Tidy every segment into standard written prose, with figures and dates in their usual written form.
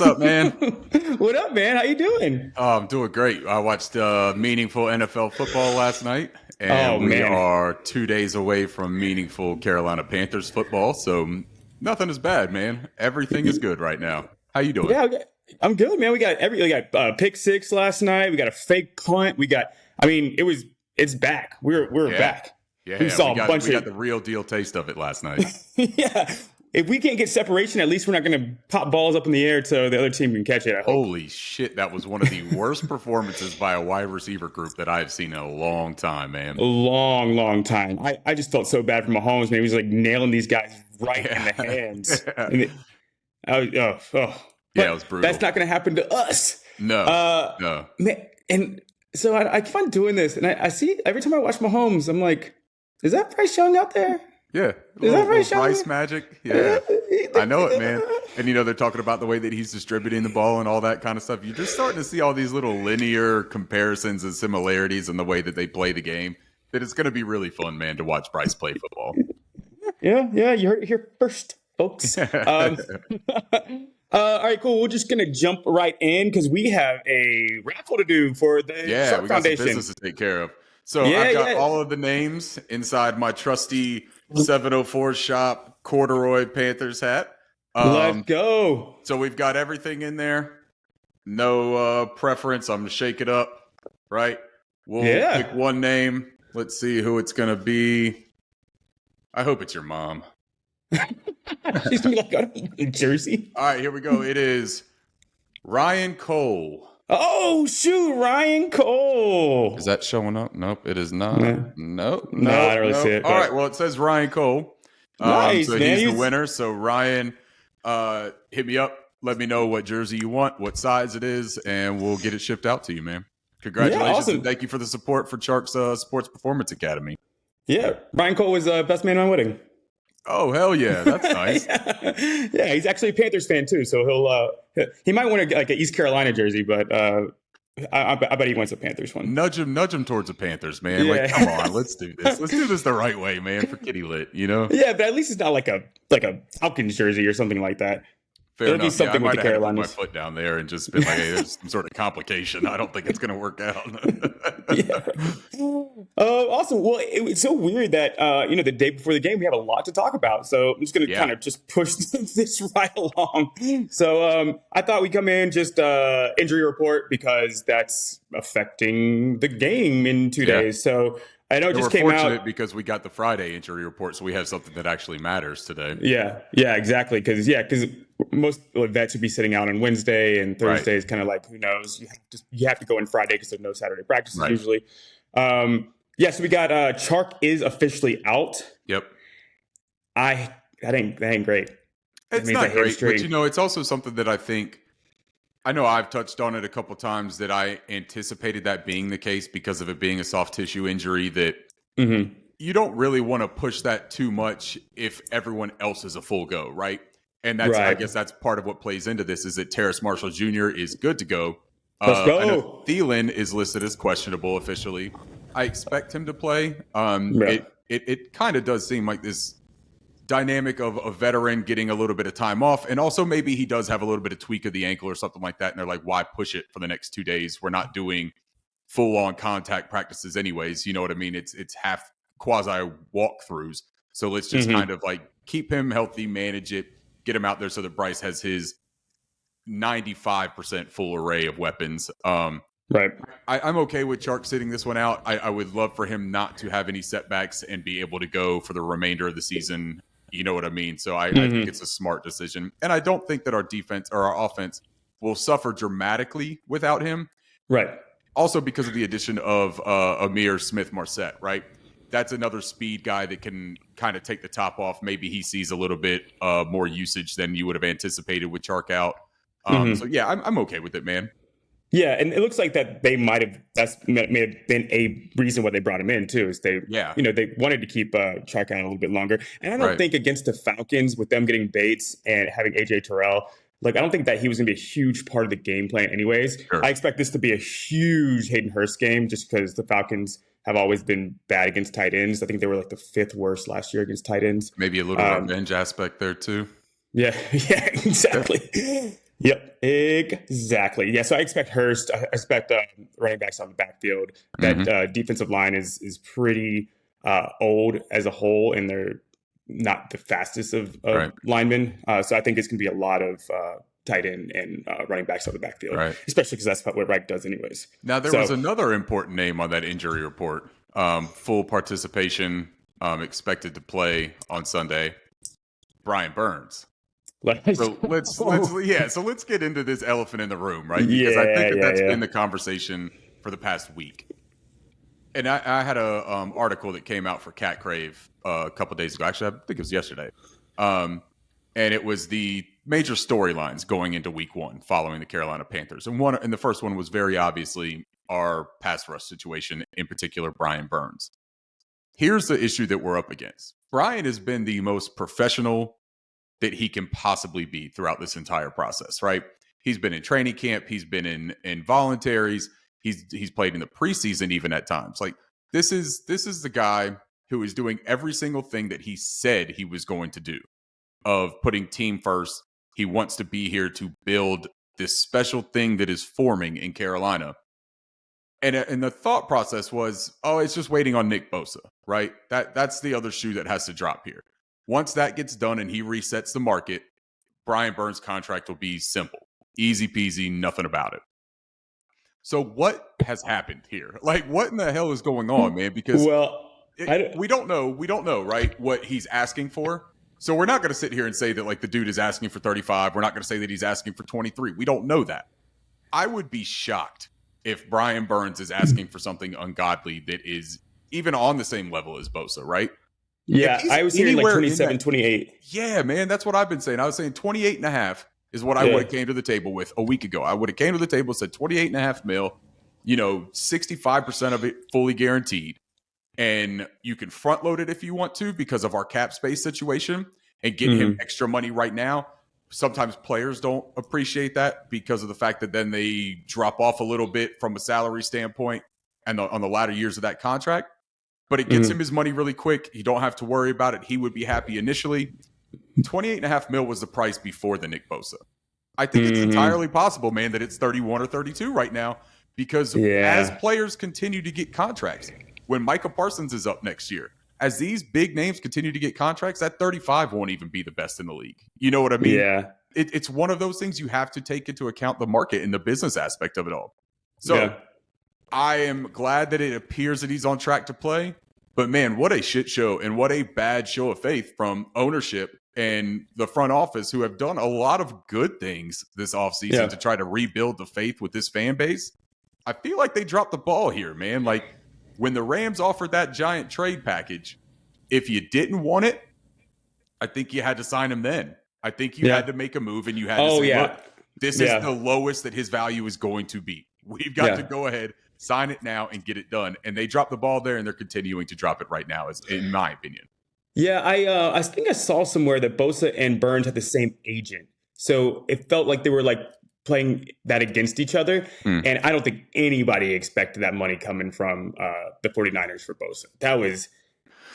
up, man? What up, man? How you doing? Oh, I'm doing great. I watched meaningful NFL football last night, Oh, and we man. are 2 days away from meaningful Carolina Panthers football. So nothing is bad, man. Everything is good right now. How you doing? Yeah, I'm good, man. We got pick six last night. We got a fake punt. It's back. We're Yeah, back. yeah. We saw We a got bunch we got of the real deal taste of it last night. yeah. If we can't get separation, at least we're not going to pop balls up in the air so the other team can catch it. I hope. Holy shit, that was one of the worst performances by a wide receiver group that I've seen in a long time, man. A long, long time. I just felt so bad for Mahomes, man. He was like nailing these guys right in the hands. And Yeah, But it was brutal. that's not going to happen to us. No. Man, and so I keep on doing this, and I see every time I watch Mahomes, I'm like, is that Bryce Young out there? Yeah, Is little Bryce magic. Yeah, I know it, man. And they're talking about the way that he's distributing the ball and all that kind of stuff. You're just starting to see all these little linear comparisons and similarities in the way that they play the game. That it's going to be really fun, man, to watch Bryce play football. Yeah, you heard it here first, folks. All right, cool. We're just gonna jump right in because we have a raffle to do for the Shark We got Foundation. some business to take care of. So Yeah, I've got yeah. all of the names inside my trusty 704 shop corduroy Panthers hat. Let's go. So we've got everything in there. No preference. I'm going to shake it up, right? We'll pick one name. Let's see who it's going to be. I hope it's your mom. She's going to be like, New Jersey. All right, here we go. It is Ryan Cole. Oh, shoot, Ryan Cole. Is that showing up? Nope, it is not. Nope. No, I don't really see it. All right, well, it says Ryan Cole. Nice, so man. he's the winner. So Ryan, hit me up. Let me know what jersey you want, what size it is, and we'll get it shipped out to you, man. Congratulations, Yeah, awesome. And thank you for the support for Sharks Sports Performance Academy. Yeah, Ryan Cole was best man at my wedding. Oh, hell yeah. That's nice. Yeah, he's actually a Panthers fan too, so he might want to like an East Carolina jersey, but I bet he wants a Panthers one. Nudge him towards the Panthers, man. Yeah. Like, come on, let's do this. Let's do this the right way, man, for Kitty Lit, Yeah, but at least it's not like a Falcons jersey or something like that. Fair It'll enough. be something I with might the have had to put my Carolinas. foot down there and just been like, hey, there's some sort of complication. I don't think it's going to work out. Awesome. Well, it's so weird that the day before the game we have a lot to talk about. So I'm just going to kind of just push this right along. So I thought we'd come in just injury report because that's affecting the game in 2 days. So I know it just came out. We're fortunate because we got the Friday injury report, so we have something that actually matters today. Yeah, exactly. Because most vets would be sitting out on Wednesday, and Thursday is kind of like, who knows? You have to go in Friday because there's no Saturday practices usually. So we got Chark is officially out. Yep. That ain't great. It's not great, but it's also something that I know I've touched on it a couple times that I anticipated that being the case because of it being a soft tissue injury that you don't really want to push that too much if everyone else is a full go, right? And that's I guess that's part of what plays into this is that Terrace Marshall Jr. is good to go. Let's go. I know Thielen is listed as questionable officially. I expect him to play. It kind of does seem like this dynamic of a veteran getting a little bit of time off, and also maybe he does have a little bit of tweak of the ankle or something like that, and they're like, why push it for the next 2 days? We're not doing full-on contact practices anyways, you know what I mean? It's half quasi walkthroughs, so let's just kind of like keep him healthy, manage it, get him out there so that Bryce has his 95% full array of weapons. I'm okay with Chark sitting this one out. I would love for him not to have any setbacks and be able to go for the remainder of the season. You know what I mean? So I think it's a smart decision. And I don't think that our defense or our offense will suffer dramatically without him. Right. Also because of the addition of Amir Smith-Marset, right? That's another speed guy that can kind of take the top off. Maybe he sees a little bit more usage than you would have anticipated with Chark out. So, yeah, I'm okay with it, man. Yeah, and it looks like that may have been a reason why they brought him in too. Is they wanted to keep Chark out a little bit longer, and I don't think against the Falcons with them getting Bates and having AJ Terrell, I don't think that he was going to be a huge part of the game plan. Anyways, I expect this to be a huge Hayden Hurst game just because the Falcons have always been bad against tight ends. I think they were the 5th worst last year against tight ends. Maybe a little revenge aspect there too. Yeah, exactly. Yep, exactly. Yeah, so I expect Hurst. I expect running backs on the backfield. That defensive line is pretty old as a whole, and they're not the fastest of linemen. So I think it's going to be a lot of tight end and running backs on the backfield, especially because that's what Reich does anyways. Now, there was another important name on that injury report. Full participation, expected to play on Sunday. Brian Burns. So let's get into this elephant in the room, right? Because I think that's been the conversation for the past week. And I had a article that came out for Cat Crave a couple days ago. Actually, I think it was yesterday. And it was the major storylines going into week one following the Carolina Panthers. And the first one was very obviously our pass rush situation, in particular, Brian Burns. Here's the issue that we're up against. Brian has been the most professional that he can possibly be throughout this entire process, right? He's been in training camp. He's been in voluntaries. He's played in the preseason even at times. Like this is the guy who is doing every single thing that he said he was going to do, of putting team first. He wants to be here to build this special thing that is forming in Carolina. And the thought process was, it's just waiting on Nick Bosa, right? That's the other shoe that has to drop here. Once that gets done and he resets the market, Brian Burns' contract will be simple, easy peasy, nothing about it. So what has happened here? Like, what in the hell is going on, man? Because we don't know, right, what he's asking for. So we're not going to sit here and say that, like, the dude is asking for 35. We're not going to say that he's asking for 23. We don't know that. I would be shocked if Brian Burns is asking for something ungodly that is even on the same level as Bosa, right? Yeah, I was hearing like 27, 28. Yeah, man, that's what I've been saying. I was saying 28 and a half is what I would have came to the table with a week ago. I would have came to the table, said 28 and a half mil, 65% of it fully guaranteed. And you can front load it if you want to because of our cap space situation and get him extra money right now. Sometimes players don't appreciate that because of the fact that then they drop off a little bit from a salary standpoint and on the latter years of that contract. But it gets him his money really quick. You don't have to worry about it. He would be happy initially. 28.5 mil was the price before the Nick Bosa. I think it's entirely possible, man, that it's 31 or 32 right now because as players continue to get contracts, when Micah Parsons is up next year, as these big names continue to get contracts, that 35 won't even be the best in the league. You know what I mean? Yeah. It's one of those things you have to take into account the market and the business aspect of it all. So I am glad that it appears that he's on track to play. But, man, what a shit show and what a bad show of faith from ownership and the front office who have done a lot of good things this offseason to try to rebuild the faith with this fan base. I feel like they dropped the ball here, man. Like, when the Rams offered that giant trade package, if you didn't want it, I think you had to sign him then. I think you had to make a move and you had to say, look, this is the lowest that his value is going to be. We've got to go ahead, sign it now, and get it done. And they dropped the ball there, and they're continuing to drop it right now, in my opinion. Yeah, I think I saw somewhere that Bosa and Burns had the same agent. So it felt like they were like playing that against each other. And I don't think anybody expected that money coming from the 49ers for Bosa. That was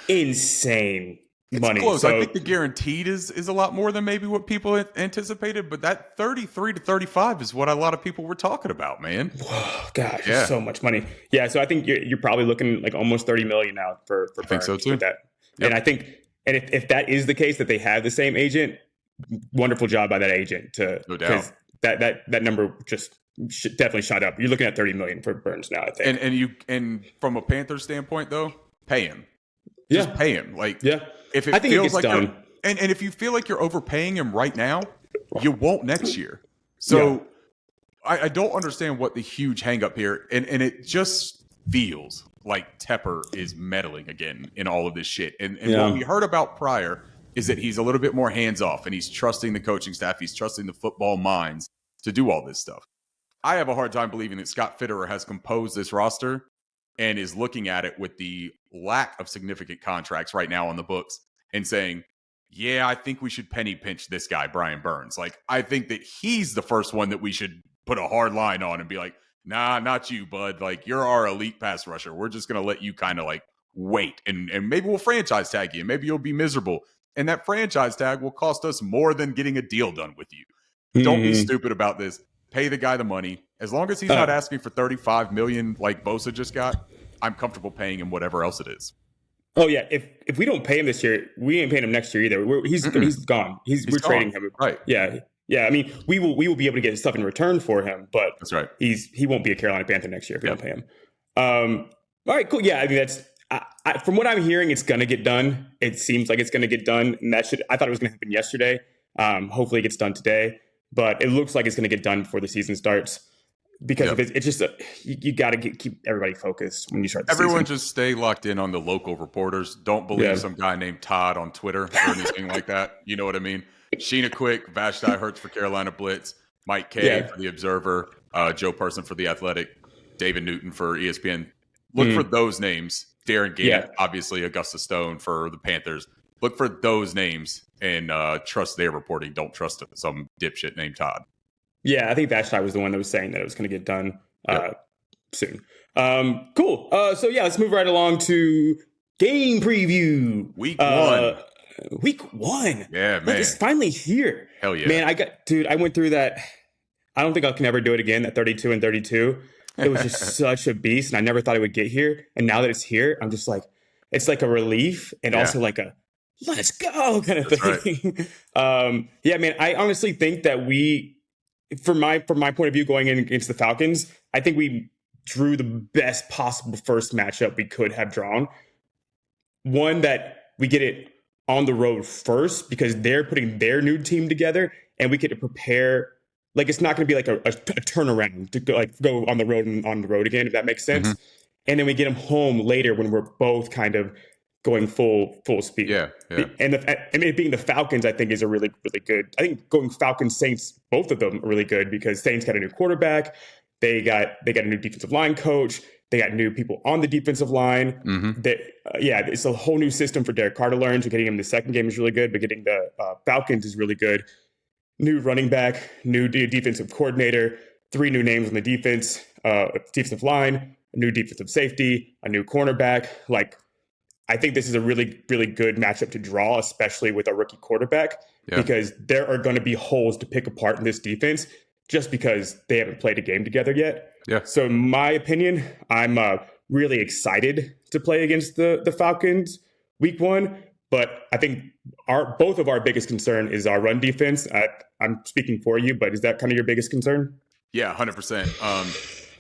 insane money. Close. So, I think the guaranteed is a lot more than maybe what people anticipated, but that 33 to 35 is what a lot of people were talking about, man. Whoa, gosh, so much money. Yeah, so I think you're probably looking like almost 30 million now for I think so too. With that. Yep. And I think, and if that is the case that they have the same agent, wonderful job by that agent to no doubt. That number just definitely shot up. You're looking at 30 million for Burns now, I think. And from a Panthers standpoint though, pay him. Just pay him. Like if I think feels it gets like done. And if you feel like you're overpaying him right now, you won't next year. So I don't understand what the huge hang up here, and it just feels like Tepper is meddling again in all of this shit. And what we heard about prior is that he's a little bit more hands off and he's trusting the coaching staff. He's trusting the football minds to do all this stuff. I have a hard time believing that Scott Fitterer has composed this roster and is looking at it with the lack of significant contracts right now on the books and saying, I think we should penny pinch this guy, Brian Burns. Like, I think that he's the first one that we should put a hard line on and be like, nah, not you, bud. Like, you're our elite pass rusher. We're just going to let you kind of like wait and maybe we'll franchise tag you. Maybe you'll be miserable. And that franchise tag will cost us more than getting a deal done with you. Don't be stupid about this. Pay the guy the money. As long as he's not asking for $35 million like Bosa just got, I'm comfortable paying him whatever else it is. Oh yeah, if we don't pay him this year, we ain't paying him next year either. He's gone. We're gone. Trading him. Right. Yeah. I mean, we will be able to get stuff in return for him, but that's right. He won't be a Carolina Panther next year if we don't pay him. All right, cool. Yeah, I mean that's from what I'm hearing, it's gonna get done. It seems like it's gonna get done, and I thought it was gonna happen yesterday. Hopefully, it gets done today, but it looks like it's gonna get done before the season starts. Because it's just you got to keep everybody focused when you start the Everyone season. Just stay locked in on the local reporters. Don't believe some guy named Todd on Twitter or anything like that. You know what I mean? Sheena Quick, Vashti Hurts for Carolina Blitz, Mike Kay for The Observer, Joe Person for The Athletic, David Newton for ESPN. Look for those names. Darren Gant, obviously Augusta Stone for the Panthers. Look for those names and trust their reporting. Don't trust some dipshit named Todd. Yeah, I think Vashti was the one that was saying that it was going to get done soon. Cool. So let's move right along to game preview. Week 1. Week 1. Yeah, man. It's finally here. Hell yeah. Man, I went through that. I don't think I can ever do it again, that 32 and 32. It was just such a beast, and I never thought it would get here. And now that it's here, I'm just like, it's like a relief and also like a let's go kind of thing. Right. Man, I honestly think that from my point of view, going in against the Falcons, I think we drew the best possible first matchup we could have drawn. One that we get it on the road first because they're putting their new team together, and we get to prepare. Like it's not going to be like a turnaround to go on the road and on the road again, if that makes sense. Mm-hmm. And then we get them home later when we're both kind of going full speed. Yeah. And it being the Falcons, I think is a really, really good. I think going Falcons, Saints, both of them are really good because Saints got a new quarterback. They got a new defensive line coach. They got new people on the defensive line. Mm-hmm. It's a whole new system for Derek Carr to learn. So getting him the second game is really good, but getting the Falcons is really good. New running back, new defensive coordinator, 3 new names on the defensive line, a new defensive safety, a new cornerback. I think this is a really, really good matchup to draw, especially with a rookie quarterback, because there are going to be holes to pick apart in this defense just because they haven't played a game together yet. Yeah. So in my opinion, I'm really excited to play against the Falcons week 1. But I think both of our biggest concern is our run defense. I'm speaking for you, but is that kind of your biggest concern? Yeah, 100%.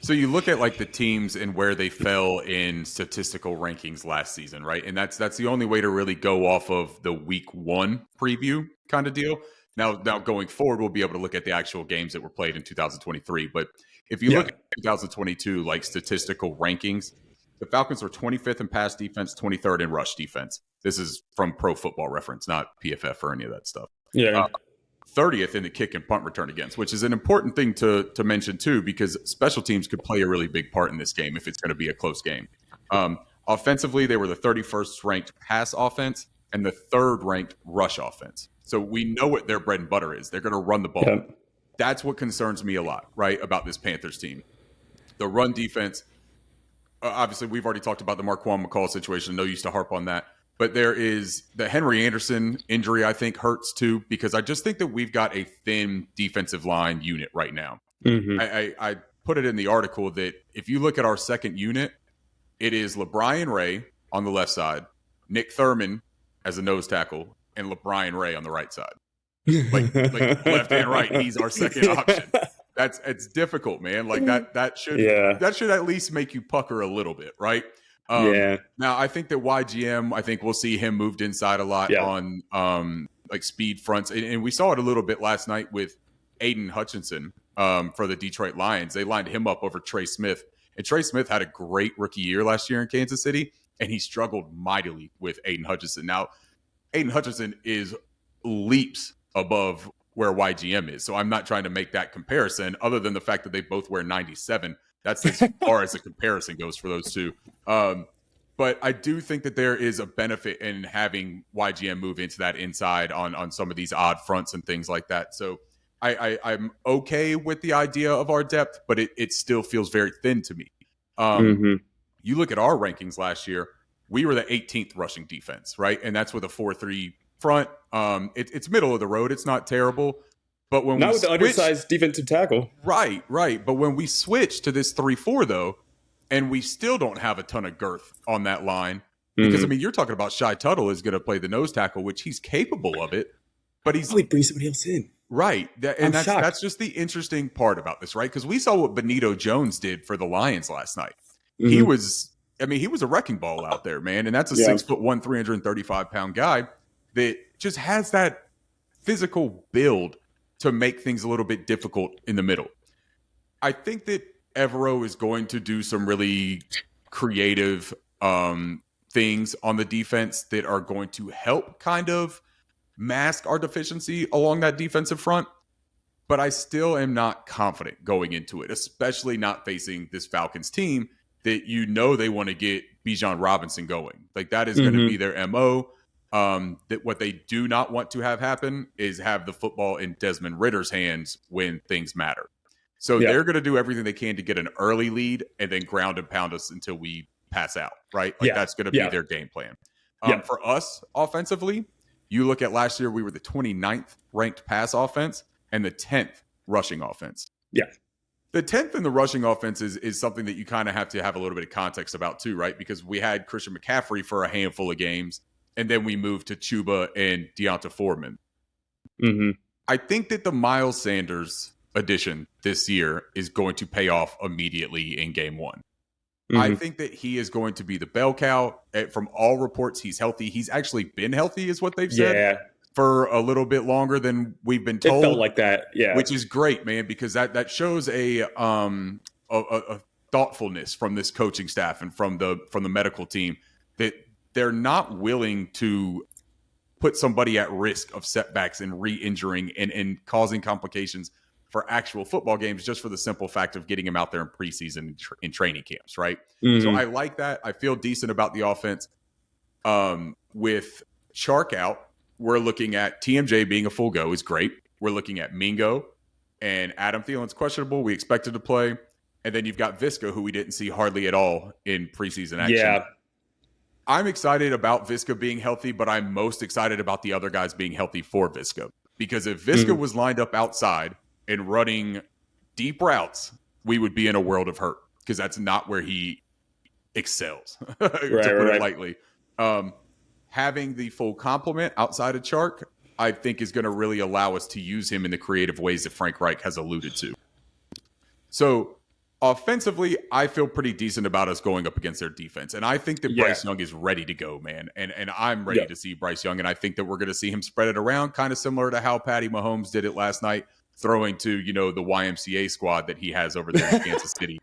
So you look at the teams and where they fell in statistical rankings last season, right? And that's the only way to really go off of the week 1 preview kind of deal. Now going forward, we'll be able to look at the actual games that were played in 2023. But if you look at 2022, statistical rankings, the Falcons were 25th in pass defense, 23rd in rush defense. This is from Pro Football Reference, not PFF or any of that stuff. Yeah. 30th in the kick and punt return against, which is an important thing to mention too, because special teams could play a really big part in this game if it's going to be a close game. Offensively, they were the 31st ranked pass offense and the 3rd ranked rush offense. So we know what their bread and butter is. They're going to run the ball. Yeah. That's what concerns me a lot, right, about this Panthers team. The run defense, obviously we've already talked about the Marquand McCall situation. No use to harp on that. But there is the Henry Anderson injury, I think, hurts too, because I just think that we've got a thin defensive line unit right now. Mm-hmm. I put it in the article that if you look at our second unit, it is LeBrian Ray on the left side, Nick Thurman as a nose tackle, and LeBrian Ray on the right side. Like left and right, he's our second option. It's difficult, man. That should at least make you pucker a little bit, right? Now, I think that YGM, we'll see him moved inside a lot on speed fronts. And we saw it a little bit last night with Aiden Hutchinson for the Detroit Lions. They lined him up over Trey Smith. And Trey Smith had a great rookie year last year in Kansas City, and he struggled mightily with Aiden Hutchinson. Now, Aiden Hutchinson is leaps above where YGM is. So I'm not trying to make that comparison other than the fact that they both wear 97. That's as far as the comparison goes for those two. But I do think that there is a benefit in having YGM move into that inside on some of these odd fronts and things like that. So I'm okay with the idea of our depth, but it still feels very thin to me. You look at our rankings last year, we were the 18th rushing defense, right? And that's with a 4-3 front. It's middle of the road. It's not terrible. But when not with the undersized defensive tackle. Right. But when we switch to this 3-4, though, and we still don't have a ton of girth on that line, because, I mean, you're talking about Shai Tuttle is going to play the nose tackle, which he's capable of it, but he's... probably bring somebody else in. Right. That's just the interesting part about this, right? Because we saw what Benito Jones did for the Lions last night. He was a wrecking ball out there, man. And that's a 6'1", 335-pound guy that just has that physical build to make things a little bit difficult in the middle. I think that Evero is going to do some really creative things on the defense that are going to help kind of mask our deficiency along that defensive front. But I still am not confident going into it, especially not facing this Falcons team that they want to get Bijan Robinson going. Like, that is going to be their MO. That what they do not want to have happen is have the football in Desmond Ritter's hands when things matter. So they're going to do everything they can to get an early lead and then ground and pound us until we pass out, right? Like, that's going to be their game plan. For us offensively, you look at last year, we were the 29th ranked pass offense and the 10th rushing offense. Yeah. The 10th in the rushing offense is something that you kind of have to have a little bit of context about too, right? Because we had Christian McCaffrey for a handful of games, and then we moved to Chuba and Deonta Foreman. I think that the Miles Sanders addition this year is going to pay off immediately in game one. I think that he is going to be the bell cow. From all reports, he's healthy. He's actually been healthy, is what they've said, for a little bit longer than we've been told. It felt like that, which is great, man, because that shows a thoughtfulness from this coaching staff and from the medical team that they're not willing to put somebody at risk of setbacks and re-injuring and causing complications for actual football games just for the simple fact of getting him out there in preseason in training camps, right? So I like that. I feel decent about the offense. With Chark out, we're looking at TMJ being a full go is great. We're looking at Mingo and Adam Thielen's questionable. We expected to play. And then you've got Visca, who we didn't see hardly at all in preseason action. Yeah. I'm excited about Visca being healthy, but I'm most excited about the other guys being healthy for Visca. Because if Visca was lined up outside and running deep routes, we would be in a world of hurt because that's not where he excels, to put it lightly. Having the full complement outside of Chark, I think is going to really allow us to use him in the creative ways that Frank Reich has alluded to. So offensively, I feel pretty decent about us going up against their defense. And I think that Bryce Young is ready to go, man. And I'm ready to see Bryce Young. And I think that we're going to see him spread it around, kind of similar to how Patty Mahomes did it last night, throwing to, the YMCA squad that he has over there in Kansas City.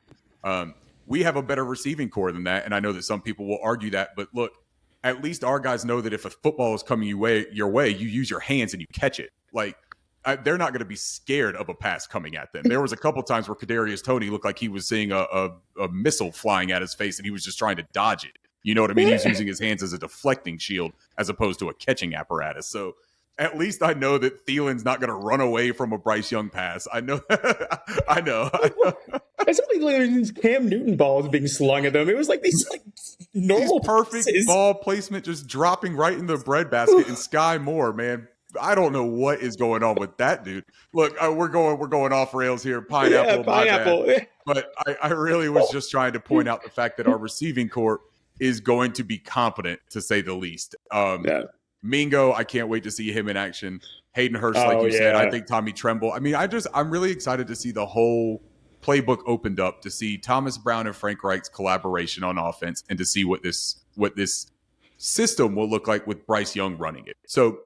We have a better receiving core than that. And I know that some people will argue that, but look, at least our guys know that if a football is coming your way, you use your hands and you catch it. Like, they're not going to be scared of a pass coming at them. There was a couple times where Kadarius Toney looked like he was seeing a missile flying at his face and he was just trying to dodge it. You know what I mean? He's using his hands as a deflecting shield as opposed to a catching apparatus. So at least I know that Thielen's not going to run away from a Bryce Young pass. I know. I know. It's like these Cam Newton balls being slung at them. It was like these normal perfect passes. Ball placement just dropping right in the breadbasket. And Sky Moore, man, I don't know what is going on with that dude. Look, we're going off rails here. Pineapple. But I really was just trying to point out the fact that our receiving corps is going to be competent, to say the least. Mingo, I can't wait to see him in action. Hayden Hurst, like you said. I think Tommy Tremble. I mean, I'm really excited to see the whole playbook opened up, to see Thomas Brown and Frank Reich's collaboration on offense, and to see what this system will look like with Bryce Young running it. So,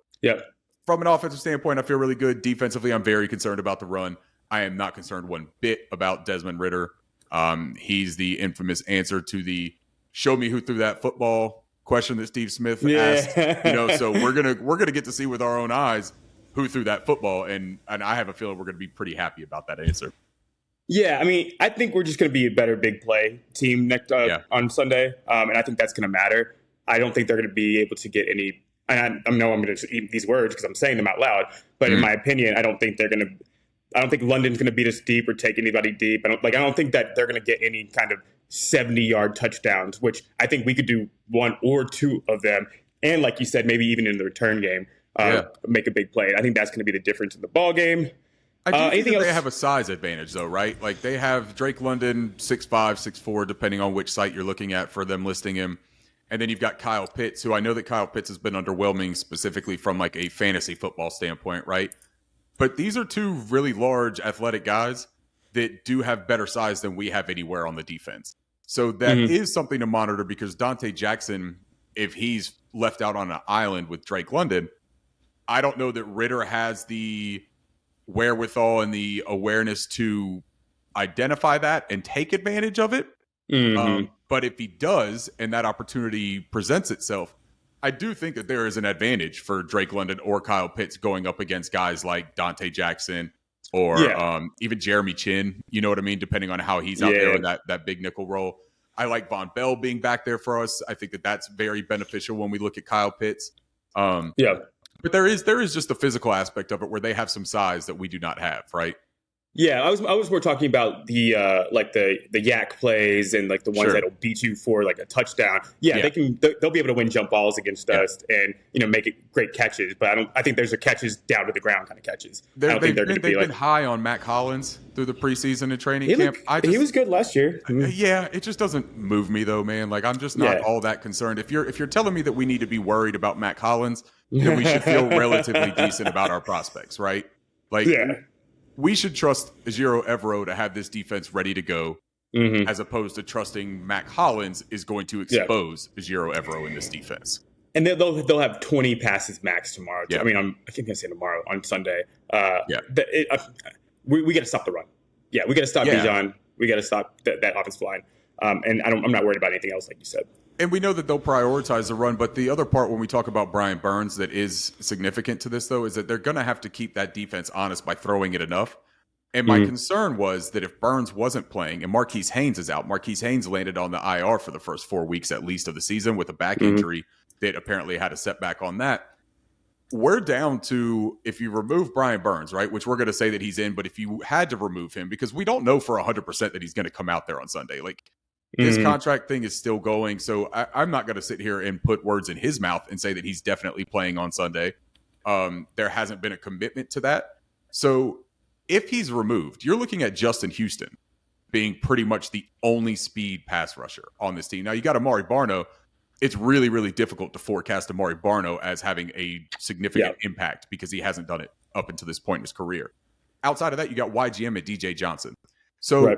from an offensive standpoint, I feel really good. Defensively, I'm very concerned about the run. I am not concerned one bit about Desmond Ridder. He's the infamous answer to the "show me who threw that football" question that Steve Smith asked. So we're gonna get to see with our own eyes who threw that football, and I have a feeling we're gonna be pretty happy about that answer. Yeah, I mean, I think we're just going to be a better big play team next on Sunday, and I think that's going to matter. I don't think they're going to be able to get any. And I know I'm going to eat these words because I'm saying them out loud, but in my opinion, I don't think they're going to. I don't think London's going to beat us deep or take anybody deep. I don't think that they're going to get any kind of 70-yard touchdowns, which I think we could do one or two of them, and like you said, maybe even in the return game, make a big play. I think that's going to be the difference in the ball game. I do think that they have a size advantage, though, right? Like they have Drake London 6'5", 6'4", depending on which site you're looking at for them listing him. And then you've got Kyle Pitts, who I know that Kyle Pitts has been underwhelming specifically from like a fantasy football standpoint, right? But these are two really large athletic guys that do have better size than we have anywhere on the defense. So that is something to monitor because Dante Jackson, if he's left out on an island with Drake London, I don't know that Ritter has the wherewithal and the awareness to identify that and take advantage of it. But if he does and that opportunity presents itself, I do think that there is an advantage for Drake London or Kyle Pitts going up against guys like Dante Jackson or even Jeremy Chin, you know what I mean? Depending on how he's out there in that big nickel role. I like Von Bell being back there for us. I think that that's very beneficial when we look at Kyle Pitts. But there is just the physical aspect of it where they have some size that we do not have, right? Yeah, I was more talking about the like the yak plays and like the ones that'll beat you for like a touchdown. They'll be able to win jump balls against us and make it great catches. But I think there's a catches down to the ground kind of catches. They've been high on Matt Collins through the preseason and training camp. He was good last year. Yeah, it just doesn't move me though, man. Like I'm just not all that concerned. If you're telling me that we need to be worried about Matt Collins, then we should feel relatively decent about our prospects, right? Like. We should trust Ejiro Evero to have this defense ready to go, as opposed to trusting Mac Hollins is going to expose Ejiro Evero in this defense. And they'll have 20 passes max tomorrow. I mean, I think I say tomorrow on Sunday. We got to stop the run. Yeah, we got to stop Bijan. We got to stop that offensive line. And I'm not worried about anything else, like you said. And we know that they'll prioritize the run, but the other part when we talk about Brian Burns that is significant to this, though, is that they're going to have to keep that defense honest by throwing it enough. And my concern was that if Burns wasn't playing and Marquise Haynes is out, Marquise Haynes landed on the IR for the first 4 weeks at least of the season with a back injury that apparently had a setback on that. We're down to, if you remove Brian Burns, right, which we're going to say that he's in, but if you had to remove him, because we don't know for 100% that he's going to come out there on Sunday, like, this contract thing is still going, so I'm not going to sit here and put words in his mouth and say that he's definitely playing on Sunday. There hasn't been a commitment to that. So if he's removed, you're looking at Justin Houston being pretty much the only speed pass rusher on this team. Now, you got Amari Barno. It's really, really difficult to forecast Amari Barno as having a significant impact because he hasn't done it up until this point in his career. Outside of that, you got YGM and DJ Johnson. So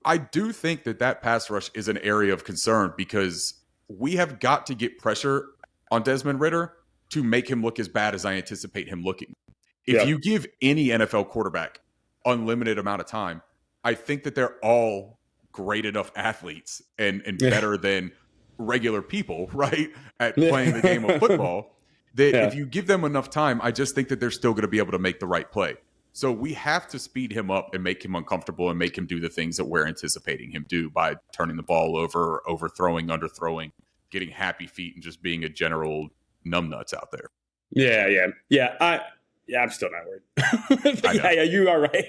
I do think that pass rush is an area of concern because we have got to get pressure on Desmond Ridder to make him look as bad as I anticipate him looking. If you give any NFL quarterback unlimited amount of time, I think that they're all great enough athletes and better than regular people, right, at playing the game of football, that if you give them enough time, I just think that they're still going to be able to make the right play. So we have to speed him up and make him uncomfortable and make him do the things that we're anticipating him do by turning the ball over, overthrowing, underthrowing, getting happy feet, and just being a general numbnuts out there. I'm still not worried. You are right.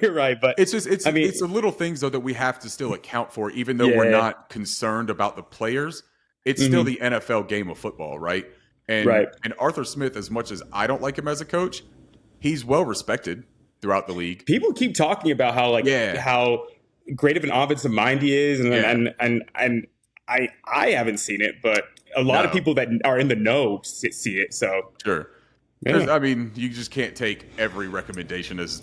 You're right, but it's the little things though that we have to still account for, even though we're not concerned about the players. It's still the NFL game of football, right? And Arthur Smith, as much as I don't like him as a coach, he's well respected throughout the league. People keep talking about how how great of an offensive mind he is, and I haven't seen it, but a lot of people that are in the know see it. So sure. I mean, you just can't take every recommendation as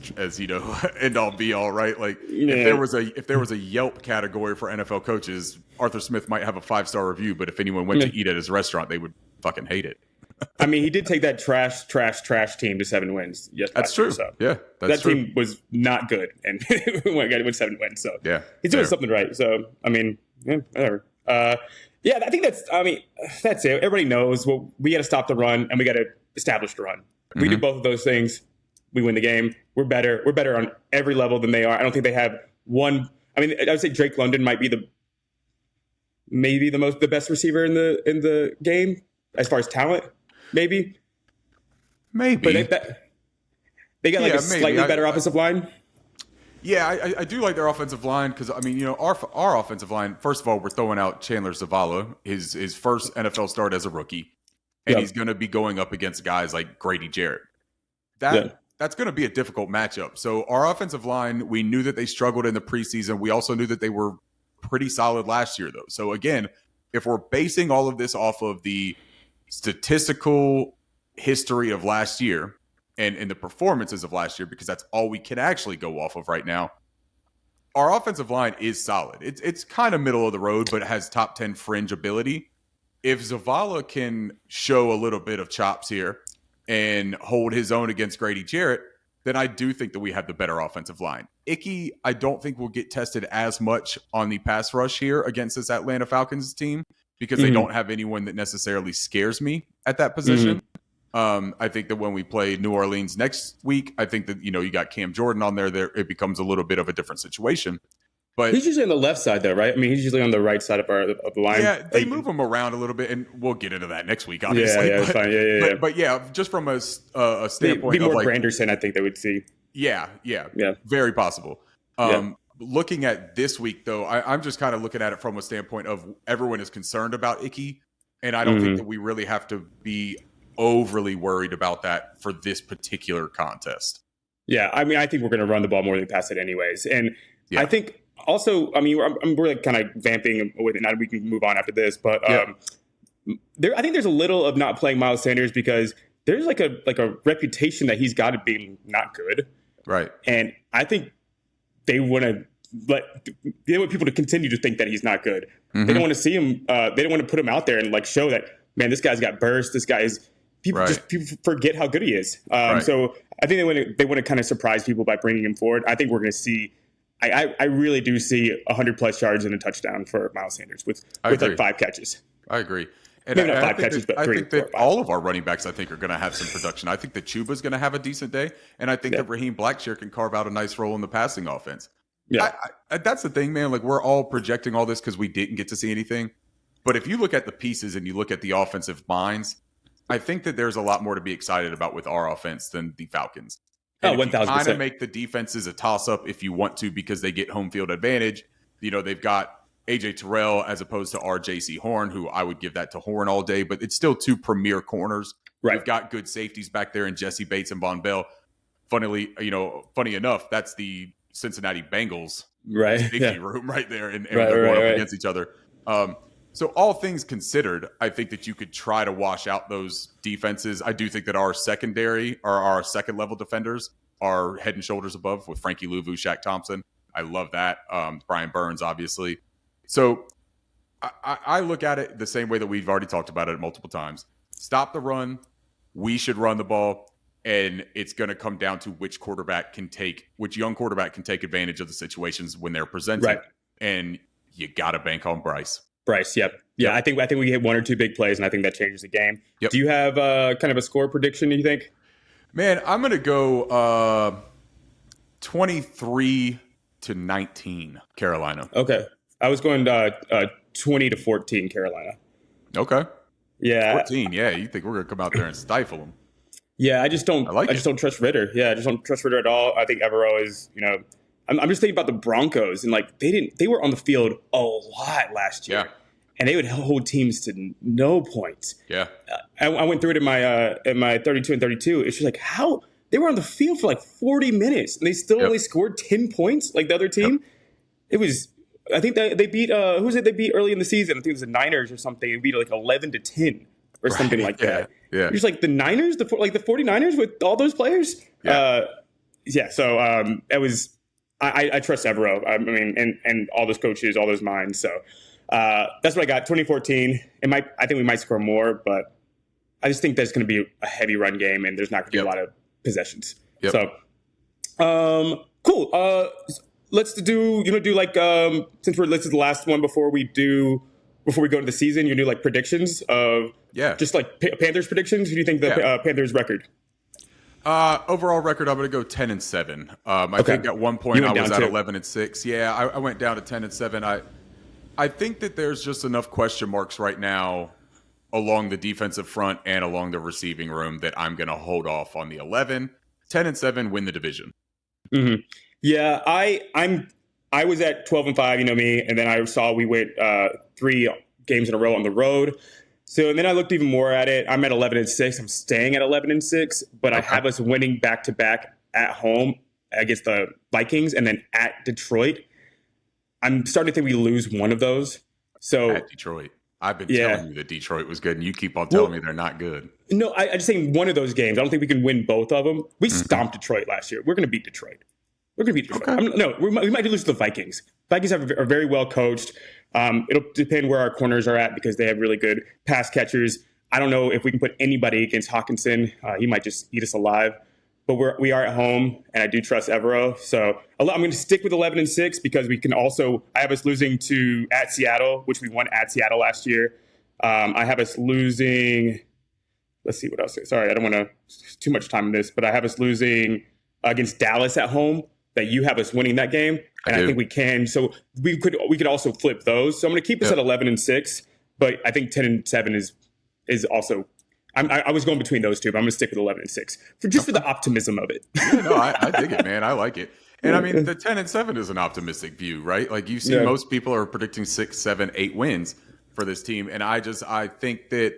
end all be all, right? Like if there was a Yelp category for NFL coaches, Arthur Smith might have a 5-star review, but if anyone went to eat at his restaurant, they would fucking hate it. I mean, he did take that trash team to 7 wins. That's true. So that team was not good, and went 7 wins. So he's doing something right. So I mean, whatever. I think that's it. Everybody knows. Well, we got to stop the run, and we got to establish the run. We do both of those things, we win the game. We're better. We're better on every level than they are. I don't think they have one. I mean, I would say Drake London might be the best receiver in the game as far as talent. Maybe. But they got like a slightly better offensive line. Yeah, I do like their offensive line because, I mean, our offensive line, first of all, we're throwing out Chandler Zavala, his first NFL start as a rookie, and he's going to be going up against guys like Grady Jarrett. That that's going to be a difficult matchup. So our offensive line, we knew that they struggled in the preseason. We also knew that they were pretty solid last year, though. So again, if we're basing all of this off of the statistical history of last year and the performances of last year, because that's all we can actually go off of right now, our offensive line is solid. It's kind of middle of the road, but it has top 10 fringe ability. If Zavala can show a little bit of chops here and hold his own against Grady Jarrett, then I do think that we have the better offensive line. Ickey, I don't think will get tested as much on the pass rush here against this Atlanta Falcons team because they don't have anyone that necessarily scares me at that position. I think that when we play New Orleans next week, I think that, you got Cam Jordan on there, it becomes a little bit of a different situation. But he's usually on the left side, though, right? I mean, he's usually on the right side of the line. Yeah, they move him around a little bit, and we'll get into that next week, obviously. Yeah, fine. Yeah. But yeah, just from a standpoint be more of like Granderson, I think they would see. Yeah, very possible. Looking at this week, though, I'm just kind of looking at it from a standpoint of everyone is concerned about Ickey, and I don't think that we really have to be overly worried about that for this particular contest. Yeah, I mean, I think we're going to run the ball more than pass it anyways, and I think. Also, I mean, we're like kind of vamping with it. Now we can move on after this, but I think there's a little of not playing Miles Sanders because there's like a reputation that he's got to be not good, right? And I think they want people to continue to think that he's not good. They don't want to see him. They don't want to put him out there and like show that, man, this guy's got burst. This guy is people forget how good he is. So I think they want to kind of surprise people by bringing him forward. I think we're going to see. I really do see 100+ yards and a touchdown for Miles Sanders with like 5 catches. I agree. And maybe not 5 catches, but 3. I think that all of our running backs, I think, are going to have some production. I think that Chuba's going to have a decent day, and I think that Raheem Blackshear can carve out a nice role in the passing offense. Yeah, that's the thing, man. Like, we're all projecting all this because we didn't get to see anything. But if you look at the pieces and you look at the offensive minds, I think that there's a lot more to be excited about with our offense than the Falcons. And 1,000%. Kind of make the defenses a toss-up if you want to because they get home field advantage. They've got A.J. Terrell as opposed to R.J.C. Horn, who I would give that to Horn all day, but it's still 2 premier corners. Right. We've got good safeties back there in Jesse Bates and Von Bell. Funny enough, that's the Cincinnati Bengals safety room right there, and they're going up against each other. So all things considered, I think that you could try to wash out those defenses. I do think that our secondary or our second level defenders are head and shoulders above with Frankie Louvu, Shaq Thompson. I love that. Brian Burns, obviously. So I look at it the same way that we've already talked about it multiple times. Stop the run. We should run the ball. And it's going to come down to which young quarterback can take advantage of the situations when they're presented. Right. And you got to bank on Bryce. Yep. I think we hit 1 or 2 big plays, and I think that changes the game. Yep. Do you have kind of a score prediction, do you think? Man, I'm going to go 23-19 Carolina. Okay. I was going 20-14 Carolina. Okay. Yeah. 14, yeah. You think we're going to come out there and stifle them. Yeah, I just don't trust Ritter. Yeah, I just don't trust Ritter at all. I think Evero is, I'm just thinking about the Broncos, and like they were on the field a lot last year, and they would hold teams to no points. Yeah, I went through it in my 32 and 32. It's just like how they were on the field for like 40 minutes, and they still only scored 10 points like the other team. It was, I think they beat who was it? They beat early in the season. I think it was the Niners or something. They beat like 11-10 or something like that. Yeah, just like the Niners, the 49ers with all those players. So it was. I trust Evero. I mean, and all those coaches, all those minds. So that's what I got. 2014. I think we might score more, but I just think there's going to be a heavy run game, and there's not going to be a lot of possessions. Yep. So cool. Let's do like since this is the last one before we go into the season, you do like predictions of just like Panthers predictions. Who do you think the Panthers record? Overall record, I'm going to go 10-7. I think at one point I was at 11-6. Yeah, I went down to 10-7. I think that there's just enough question marks right now along the defensive front and along the receiving room that I'm going to hold off on the 11. 10-7, win the division. Mm-hmm. Yeah, I was at 12-5, you know me, and then I saw we went 3 games in a row on the road. So, and then I looked even more at it. I'm at 11-6. I'm staying at 11-6, but I have us winning back-to-back at home against the Vikings and then at Detroit. I'm starting to think we lose one of those. So at Detroit. I've been telling you that Detroit was good, and you keep on telling me they're not good. No, I just think one of those games. I don't think we can win both of them. We stomped Detroit last year. We're going to beat Detroit. We're going to beat Detroit. Okay. We might lose to the Vikings. Vikings are very well coached. It'll depend where our corners are at because they have really good pass catchers. I don't know if we can put anybody against Hawkinson. He might just eat us alive. But we are at home, and I do trust Evero. So I'm going to stick with 11-6 because we can also – I have us losing at Seattle, which we won at Seattle last year. I have us losing – let's see what else. Sorry, I don't want to – too much time on this. But I have us losing against Dallas at home, that you have us winning that game. And I think we can. So we could also flip those. So I'm going to keep us at 11-6. But I think 10-7 is also – I was going between those two, but I'm going to stick with 11-6 for the optimism of it. Yeah, no, I dig it, man. I like it. And I mean, the 10-7 is an optimistic view, right? Like you see, most people are predicting 6, 7, 8 wins for this team. And I think that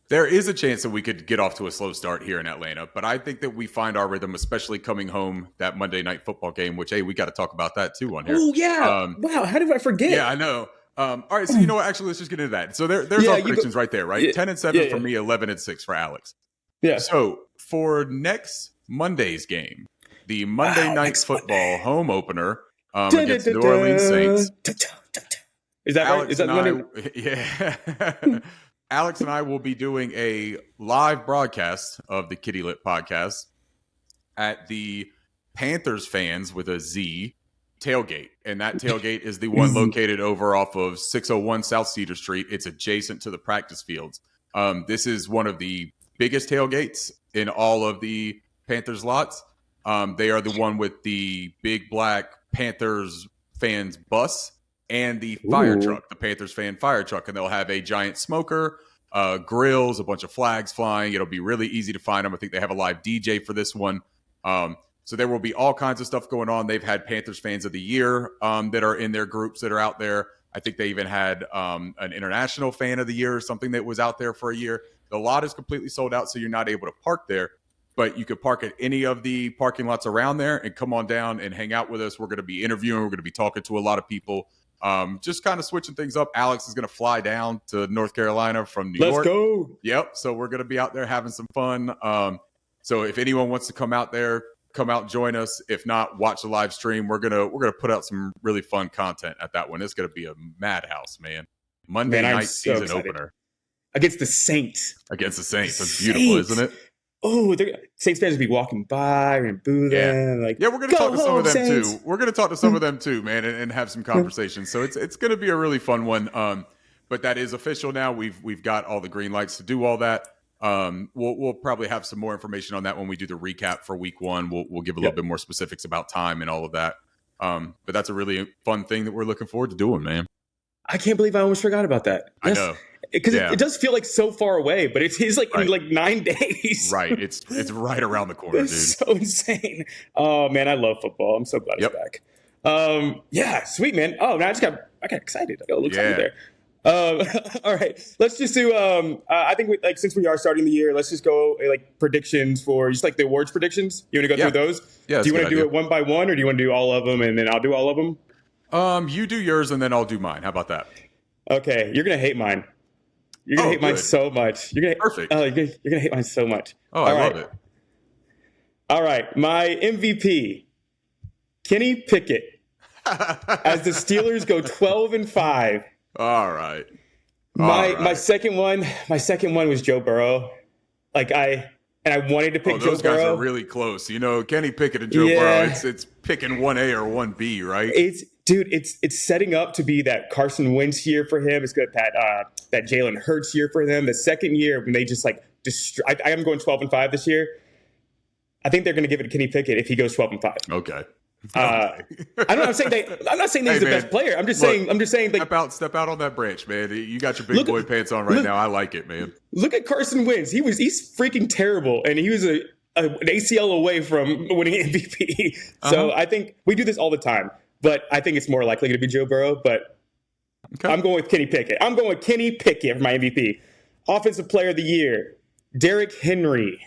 there is a chance that we could get off to a slow start here in Atlanta. But I think that we find our rhythm, especially coming home that Monday night football game, which, hey, we got to talk about that too on here. Oh, yeah. Wow. How did I forget? Yeah, I know. All right, so you know what? Actually, let's just get into that. So there's our predictions right there, right? 10-7 for me, 11-6 for Alex. Yeah. So for next Monday's game, the Monday Night Football home opener against New Orleans Saints. Is that right? Is that Monday? Yeah. Alex and I will be doing a live broadcast of the Kitty Lit podcast at the Panthers fans with a Z tailgate, and that tailgate is the one located over off of 601 South Cedar Street. It's adjacent to the practice fields. This is one of the biggest tailgates in all of the Panthers lots. They are the one with the big black Panthers fans bus and the fire truck, the Panthers fan fire truck, and they'll have a giant smoker, grills, a bunch of flags flying. It'll be really easy to find them. I think they have a live DJ for this one. So there will be all kinds of stuff going on. They've had Panthers Fans of the Year that are in their groups that are out there. I think they even had an International Fan of the Year or something that was out there for a year. The lot is completely sold out, so you're not able to park there. But you could park at any of the parking lots around there and come on down and hang out with us. We're going to be interviewing. We're going to be talking to a lot of people. Just kind of switching things up. Alex is going to fly down to North Carolina from New York. Let's go. Yep. So we're going to be out there having some fun. So if anyone wants to come out there, come out and join us. If not, watch the live stream. We're gonna put out some really fun content at that one. It's gonna be a madhouse, man. Monday night season opener against the Saints. That's beautiful, isn't it? Oh, Saints fans will be walking by and boo them. We're gonna talk to some of them Saints. Too. We're gonna talk to some of them too, man, and have some conversations. So it's gonna be a really fun one. But that is official now. We've got all the green lights to do all that. We'll probably have some more information on that when we do the recap for week 1. We'll give a little bit more specifics about time and all of that. But that's a really fun thing that we're looking forward to doing, man. I can't believe I almost forgot about that. I know. Because it does feel like so far away, but it's like in like 9 days. Right. It's right around the corner, dude. It's so insane. Oh man, I love football. I'm so glad it's back. Yeah, sweet, man. Oh man, I got excited. I got a little excited there. All right, let's just do. I think since we are starting the year, let's just go predictions for just the awards predictions. You want to go through those? Yeah. Do you want to do it one by one, or do you want to do all of them and then I'll do all of them? You do yours and then I'll do mine. How about that? Okay, you're gonna hate mine. You're gonna hate mine so much. Perfect. Oh, you're gonna hate mine so much. Oh, I love it. All right, my MVP, Kenny Pickett, as the Steelers go 12-5. All right. My second one was Joe Burrow. I wanted to pick Joe Burrow. Those guys are really close. You know, Kenny Pickett and Joe Burrow, it's picking 1A or 1B, right? It's setting up to be that Carson Wentz year for him. It's got that Jalen Hurts year for them. The second year when they just I am going 12-5 this year. I think they're going to give it to Kenny Pickett if he goes 12-5. Okay. I'm not saying that he's the best player. I'm just saying. Step out on that branch, man. You got your big boy pants on right now. I like it, man. Look at Carson Wentz. He's freaking terrible, and he was an ACL away from winning MVP. So I think we do this all the time, but I think it's more likely to be Joe Burrow. But Okay. I'm going with Kenny Pickett. For my MVP. Offensive Player of the Year, Derrick Henry,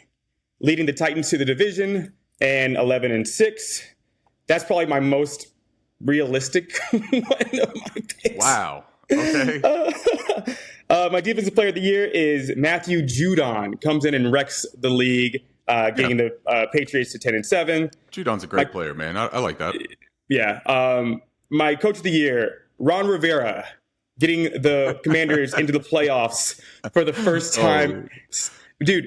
leading the Titans to the division and 11-6. That's probably my most realistic one of my picks. Wow. Okay. My Defensive Player of the Year is Matthew Judon. Comes in and wrecks the league, getting the Patriots to 10-7. Judon's a great player, man. I like that. Yeah. My Coach of the Year, Ron Rivera, getting the Commanders into the playoffs for the first time. Dude,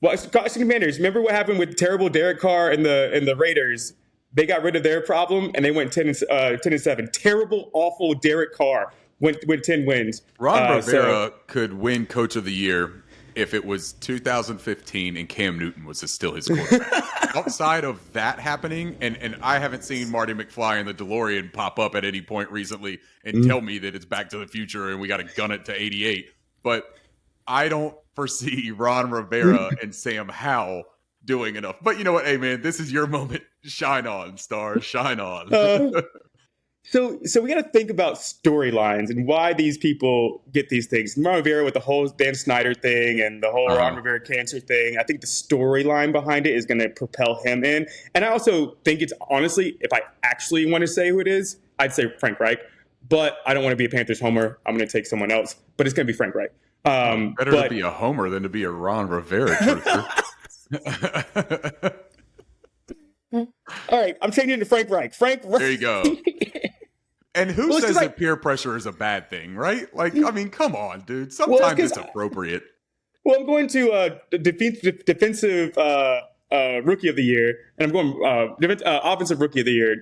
Washington Commanders, remember what happened with terrible Derek Carr and the Raiders? They got rid of their problem, and they went 10-7. Terrible, awful Derek Carr went 10 wins. Ron Rivera could win Coach of the Year if it was 2015 and Cam Newton was still his quarterback. Outside of that happening, and I haven't seen Marty McFly and the DeLorean pop up at any point recently and tell me that it's Back to the Future and we got to gun it to 88. But I don't foresee Ron Rivera and Sam Howell doing enough. But you know what? Hey, man, this is your moment. Shine on, stars. Shine on. So we got to think about storylines and why these people get these things. Ron Rivera with the whole Dan Snyder thing and the whole Ron Rivera cancer thing. I think the storyline behind it is going to propel him in. And I also think it's honestly, if I actually want to say who it is, I'd say Frank Reich. But I don't want to be a Panthers homer. I'm going to take someone else. But it's going to be Frank Reich. Better to be a homer than to be a Ron Rivera truther. All right, I'm changing to Frank Reich. There you go. And who says that peer pressure is a bad thing, right? Like, I mean, come on, dude. Sometimes it's appropriate. Well, I'm going to defensive rookie of the year, and I'm going offensive rookie of the year.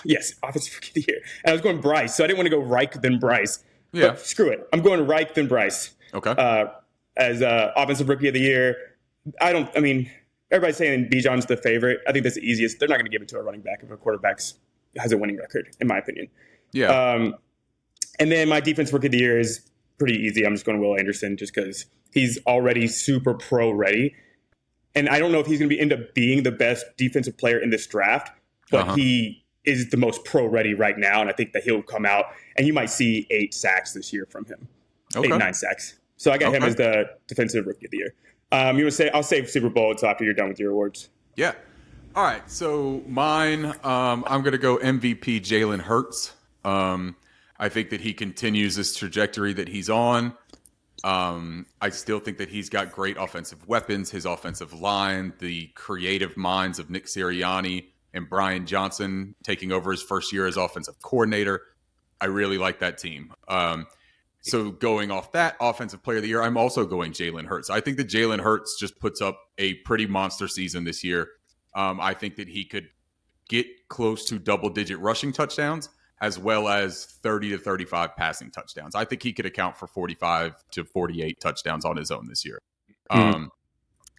Yes, offensive rookie of the year. And I was going Bryce, so I didn't want to go Reich then Bryce. Yeah. But screw it. I'm going Reich then Bryce. Okay. As offensive rookie of the year. Everybody's saying Bijan's the favorite. I think that's the easiest. They're not going to give it to a running back if a quarterback has a winning record, in my opinion. Yeah. And then my defense rookie of the year is pretty easy. I'm just going Will Anderson just because he's already super pro ready. And I don't know if he's going to end up being the best defensive player in this draft, but he is the most pro ready right now. And I think that he'll come out and you might see 8 sacks this year from him. Okay. 8-9 sacks. So I got him as the defensive rookie of the year. You would say I'll save Super Bowl until after you're done with your awards. Yeah. All right. So mine, I'm going to go MVP Jalen Hurts. I think that he continues this trajectory that he's on. I still think that he's got great offensive weapons, his offensive line, the creative minds of Nick Sirianni and Brian Johnson taking over his first year as offensive coordinator. I really like that team. So going off that offensive player of the year, I'm also going Jalen Hurts. I think that Jalen Hurts just puts up a pretty monster season this year. I think that he could get close to double-digit rushing touchdowns as well as 30 to 35 passing touchdowns. I think he could account for 45 to 48 touchdowns on his own this year.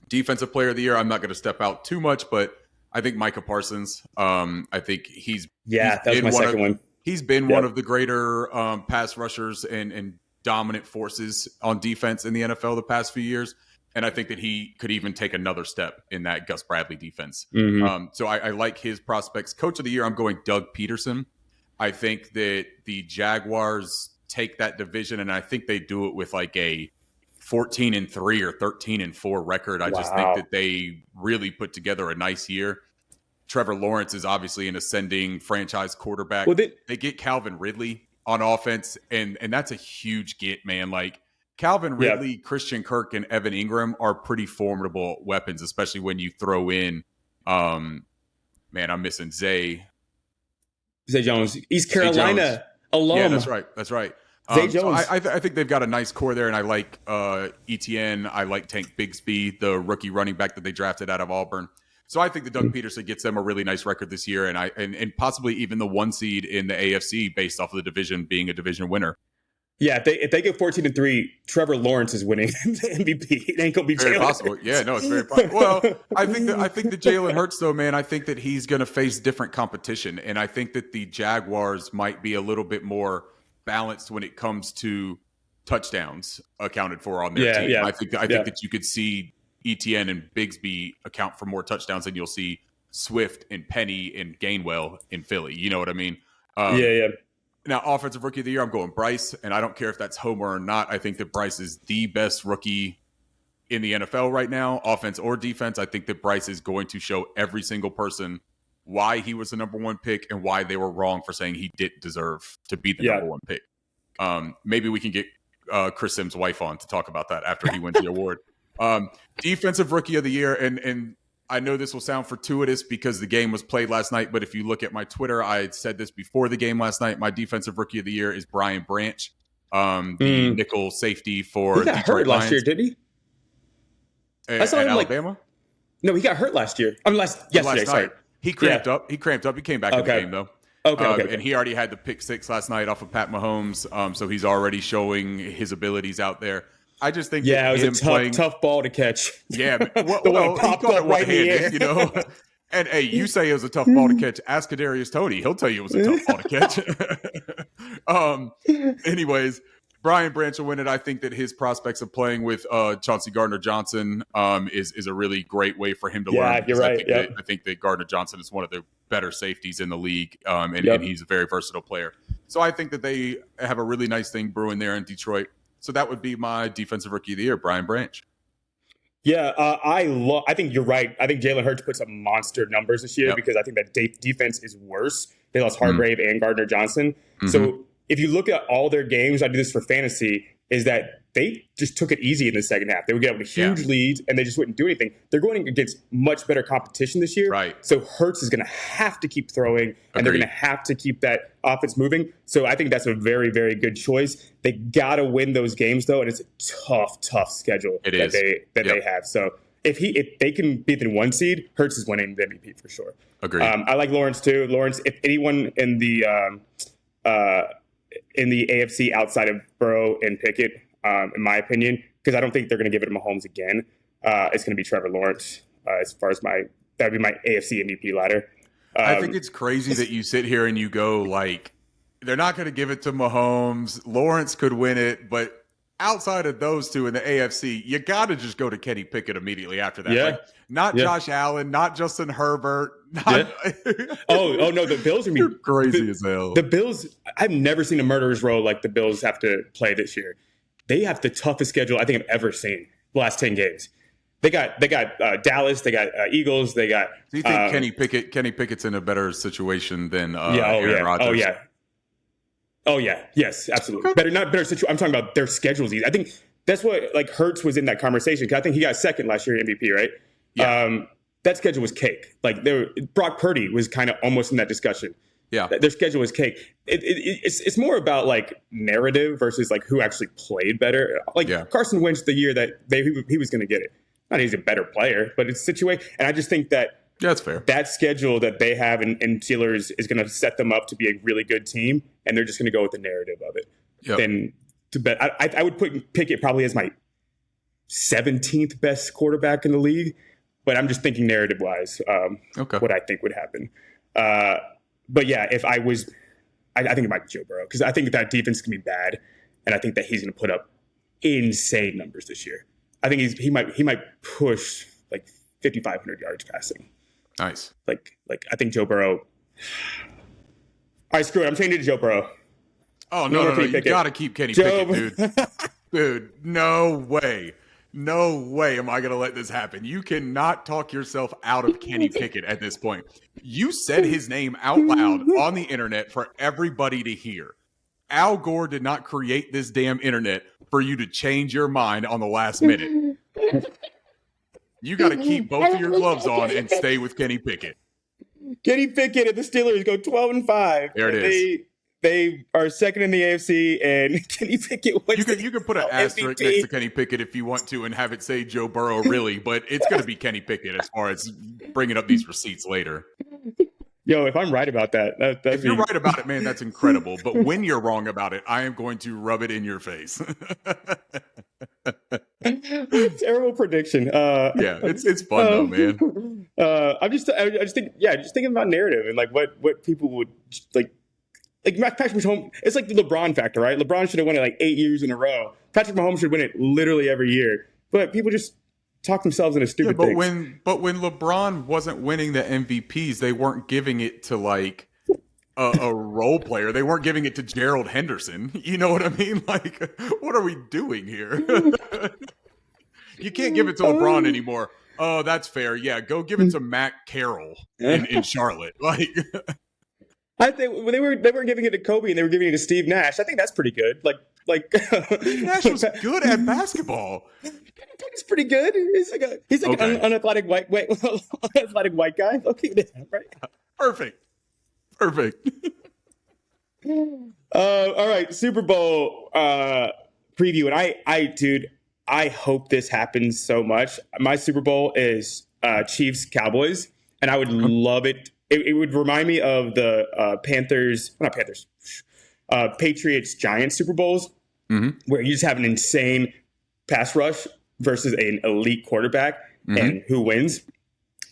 Defensive player of the year, I'm not going to step out too much, but I think Micah Parsons. I think that was my second one. He's been one of the greater pass rushers and dominant forces on defense in the NFL the past few years. And I think that he could even take another step in that Gus Bradley defense. So I like his prospects. Coach of the year, I'm going Doug Peterson. I think that the Jaguars take that division, and I think they do it with like a 14-3 or 13-4 record. I just think that they really put together a nice year. Trevor Lawrence is obviously an ascending franchise quarterback. Well, they get Calvin Ridley on offense, and that's a huge get, man. Like Calvin Ridley, Christian Kirk, and Evan Ingram are pretty formidable weapons, especially when you throw in, I'm missing Zay Jones. East Carolina alum. Yeah, that's right. Zay Jones. So I think they've got a nice core there, and I like Etienne. I like Tank Bigsby, the rookie running back that they drafted out of Auburn. So I think that Doug Peterson gets them a really nice record this year, and possibly even the 1 seed in the AFC based off of the division being a division winner. Yeah, if they get 14-3, Trevor Lawrence is winning the MVP. It ain't gonna be very possible. Yeah, no, it's very possible. Well, I think that Jalen Hurts, though, man, I think that he's going to face different competition, and I think that the Jaguars might be a little bit more balanced when it comes to touchdowns accounted for on their team. Yeah. I think that you could see Etienne and Bigsby account for more touchdowns than you'll see Swift and Penny and Gainwell in Philly. You know what I mean? Now, offensive rookie of the year, I'm going Bryce, and I don't care if that's Homer or not. I think that Bryce is the best rookie in the NFL right now, offense or defense. I think that Bryce is going to show every single person why he was the number one pick and why they were wrong for saying he didn't deserve to be the number one pick. Maybe we can get Chris Sims' wife on to talk about that after he wins the award. Defensive rookie of the year, and I know this will sound fortuitous because the game was played last night, but if you look at my Twitter, I had said this before the game last night. My defensive rookie of the year is Brian Branch, the nickel safety for Detroit hurt last year, did he? I saw him Alabama. No, he got hurt last year. Yesterday. Last night. He cramped up. He came back in the game though. Okay. And he already had the pick 6 last night off of Pat Mahomes. So he's already showing his abilities out there. I just think it was a tough ball to catch. Yeah, the one popped up right in the air. You know. And hey, you say it was a tough ball to catch. Ask Kadarius Toney; he'll tell you it was a tough ball to catch. Anyways, Brian Branch will win it. I think that his prospects of playing with Chauncey Gardner-Johnson is a really great way for him to learn. Yeah, you're right. I think that Gardner-Johnson is one of the better safeties in the league, and he's a very versatile player. So I think that they have a really nice thing brewing there in Detroit. So that would be my defensive rookie of the year, Brian Branch. Yeah, I think you're right. I think Jalen Hurts puts up monster numbers this year because I think that defense is worse. They lost Hargrave and Gardner-Johnson. So if you look at all their games, I do this for fantasy, is that they just took it easy in the second half. They would get up with huge leads, and they just wouldn't do anything. They're going against much better competition this year. Right. So Hurts is going to have to keep throwing, and they're going to have to keep that offense moving. So I think that's a very, very good choice. They got to win those games, though, and it's a tough schedule they have. So if they can beat the 1 seed, Hurts is winning the MVP for sure. Agreed. I like Lawrence, too. Lawrence, if anyone in the AFC outside of Burrow and Pickett, in my opinion, because I don't think they're going to give it to Mahomes again. It's going to be Trevor Lawrence as far as that would be my AFC MVP ladder. I think it's crazy that you sit here and you go like, they're not going to give it to Mahomes. Lawrence could win it, but outside of those two in the AFC, you got to just go to Kenny Pickett immediately after that. Yeah. Not Josh Allen, not Justin Herbert. Oh no, the Bills are You're crazy as hell. The Bills, I've never seen a murderer's row like the Bills have to play this year. They have the toughest schedule I think I've ever seen the last 10 games. They got Dallas, they got Eagles, they got. Do you think Kenny Pickett's in a better situation than Aaron Rodgers? Oh yeah, yes, absolutely. Okay. Not better situation. I'm talking about their schedules. I think that's what Hurts was in that conversation because I think he got second last year in MVP, right? Yeah. That schedule was cake. Brock Purdy was kind of almost in that discussion. Yeah, their schedule was cake. It's more about narrative versus who actually played better. Carson Wentz, the year that he was going to get it. Not he's a better player, but it's situation. And I just think that that's fair. That schedule that they have in Steelers is going to set them up to be a really good team, and they're just going to go with the narrative of it. Yep. Then to bet, I would put Pickett probably as my 17th best quarterback in the league, but I'm just thinking narrative wise, what I think would happen. But yeah, if I was, I think it might be Joe Burrow because I think that defense can be bad, and I think that he's going to put up insane numbers this year. I think he might push 5,500 yards passing. Nice. I think Joe Burrow. All right, screw it. I'm changing to Joe Burrow. Oh no! You got to keep Kenny Pickett, dude. Dude, no way. No way am I going to let this happen. You cannot talk yourself out of Kenny Pickett at this point. You said his name out loud on the internet for everybody to hear. Al Gore did not create this damn internet for you to change your mind on the last minute. You got to keep both of your gloves on and stay with Kenny Pickett. Kenny Pickett and the Steelers go 12-5. There it is. They are second in the AFC, and Kenny Pickett wins. You can put an asterisk next to Kenny Pickett if you want to and have it say Joe Burrow, really, but it's going to be Kenny Pickett as far as bringing up these receipts later. Yo, if I'm right about that, if you're right about it, man, that's incredible. But when you're wrong about it, I am going to rub it in your face. Terrible prediction. Yeah, it's fun though, man. I just think, just thinking about narrative and what people would Patrick Mahomes. It's like the LeBron factor, right? LeBron should have won it 8 years in a row. Patrick Mahomes should win it literally every year, but people just talk themselves into stupid things. But when LeBron wasn't winning the MVPs, they weren't giving it to a role player. They weren't giving it to Gerald Henderson. You know what I mean? Like, what are we doing here? You can't give it to LeBron anymore. Oh, that's fair. Yeah, go give it to Matt Carroll in Charlotte. Like, I think they were giving it to Kobe and they were giving it to Steve Nash. I think that's pretty good. Like Steve Nash was good at basketball. He's pretty good. He's like an unathletic unathletic white guy. Okay, right? Perfect. All right, Super Bowl preview, and I hope this happens so much. My Super Bowl is Chiefs Cowboys, and I would love it. It would remind me of the Patriots Giants Super Bowls, where you just have an insane pass rush versus an elite quarterback, and who wins.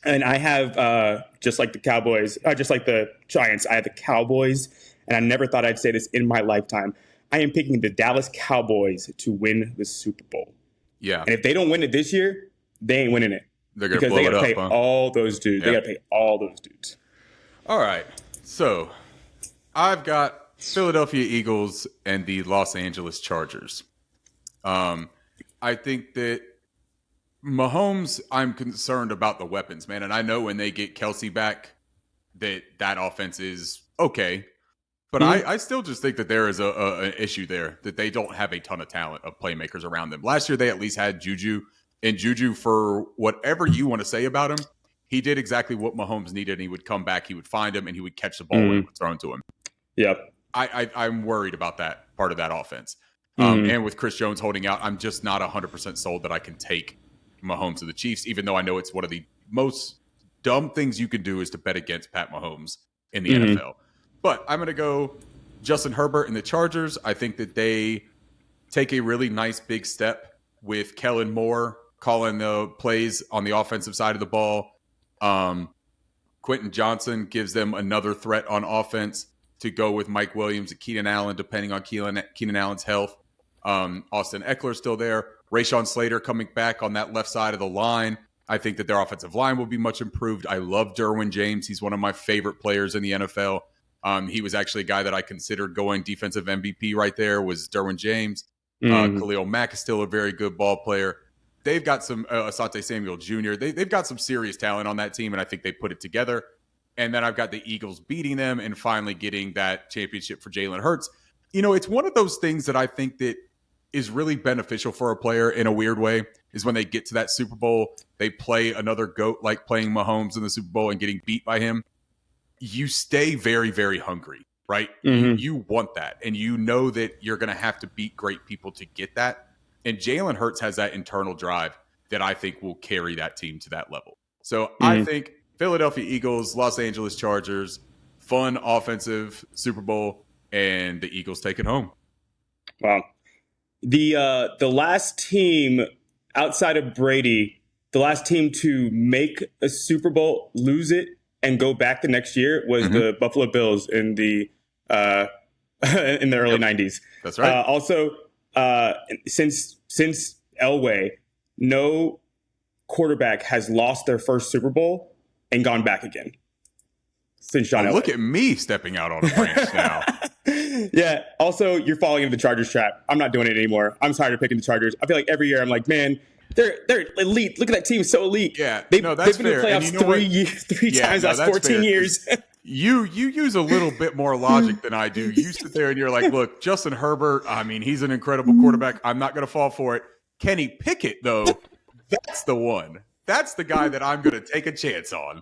And I have just like the Cowboys, just like the Giants, I have the Cowboys, and I never thought I'd say this in my lifetime. I am picking the Dallas Cowboys to win the Super Bowl. Yeah. And if they don't win it this year, they ain't winning it. They're going to blow it up, pay all those dudes. They got to pay all those dudes. All right. So I've got Philadelphia Eagles and the Los Angeles Chargers. I think that Mahomes, I'm concerned about the weapons, man. And I know when they get Kelsey back, that offense is okay. But I still just think that there is an issue there, that they don't have a ton of talent of playmakers around them. Last year, they at least had Juju. And Juju, for whatever you want to say about him, he did exactly what Mahomes needed. And he would come back, he would find him, and he would catch the ball when it was thrown to him. Yep. I'm worried about that part of that offense. And with Chris Jones holding out, I'm just not 100% sold that I can take Mahomes to the Chiefs, even though I know it's one of the most dumb things you can do is to bet against Pat Mahomes in the NFL. But I'm going to go Justin Herbert and the Chargers. I think that they take a really nice big step with Kellen Moore calling the plays on the offensive side of the ball. Quentin Johnson gives them another threat on offense to go with Mike Williams and Keenan Allen, depending on Keenan Allen's health. Austin Eckler's still there. Rashawn Slater coming back on that left side of the line. I think that their offensive line will be much improved. I love Derwin James. He's one of my favorite players in the NFL. He was actually a guy that I considered going defensive MVP right there was Derwin James. Khalil Mack is still a very good ball player. They've got some Asante Samuel Jr. They've got some serious talent on that team, and I think they put it together. And then I've got the Eagles beating them and finally getting that championship for Jalen Hurts. You know, it's one of those things that I think that is really beneficial for a player in a weird way is when they get to that Super Bowl, they play another GOAT like playing Mahomes in the Super Bowl and getting beat by him. You stay very, very hungry, right? You want that. And you know that you're going to have to beat great people to get that. And Jalen Hurts has that internal drive that I think will carry that team to that level. So I think Philadelphia Eagles, Los Angeles Chargers, fun offensive Super Bowl, and the Eagles take it home. Wow. The last team outside of Brady, the last team to make a Super Bowl, lose it, and go back the next year was the Buffalo Bills in the early 90s. That's right. Also, since Elway, no quarterback has lost their first Super Bowl and gone back again. Since John Elway. Look at me stepping out on a branch now. Yeah. Also, you're falling into the Chargers trap. I'm not doing it anymore. I'm tired of picking the Chargers. I feel like every year I'm like, man, they're elite. Look at that team, so elite. Yeah, they've that's been in the fair. playoffs three times last 14 years. You use a little bit more logic than I do. You sit there and you're like, look, Justin Herbert, I mean, he's an incredible quarterback. I'm not going to fall for it. Kenny Pickett, though, that's the one. That's the guy that I'm going to take a chance on.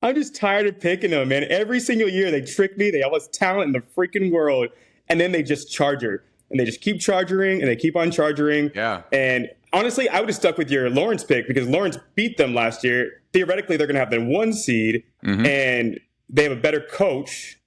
I'm just tired of picking them, man. Every single year they trick me. They have all this talent in the freaking world. And then they just charger. And they just keep charging, and they keep on charging. Yeah. And honestly, I would have stuck with your Lawrence pick because Lawrence beat them last year. Theoretically, they're going to have the 1 seed, and they have a better coach,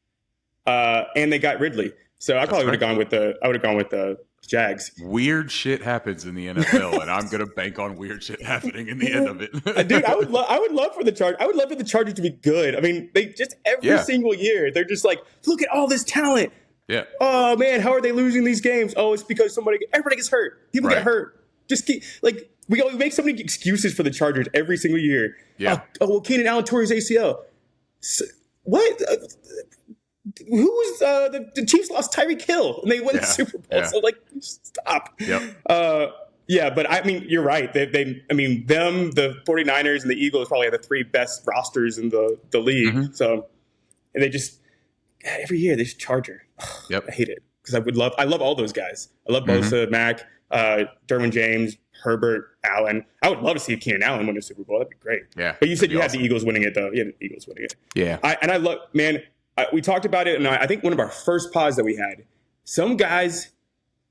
and they got Ridley. So I probably would have gone with the Jags. Weird shit happens in the NFL, and I'm going to bank on weird shit happening in the end of it. Dude, I would love for the Chargers. I would love for the Chargers to be good. I mean, they just every single year they're just like, look at all this talent. Yeah. Oh man, how are they losing these games? Oh, it's because everybody gets hurt. People get hurt. Just keep we make so many excuses for the Chargers every single year. Yeah. Well, Keenan Allen tore his ACL. So, what? who's the Chiefs lost Tyreek Hill and they won the Super Bowl. So like, stop. Yep. Yeah, but I mean, you're right. The 49ers and the Eagles probably have the 3 best rosters in the league. Mm-hmm. So, and they just, every year they just Charger. Yep. I hate it because I love all those guys. I love Bosa, Mac, Derwin James, Herbert, Allen. I would love to see Keenan Allen win a Super Bowl. That'd be great. Yeah. But you said you had the Eagles winning it, though. You had the Eagles winning it. Yeah. I love, man, we talked about it, and I think one of our first pods that we had, some guys,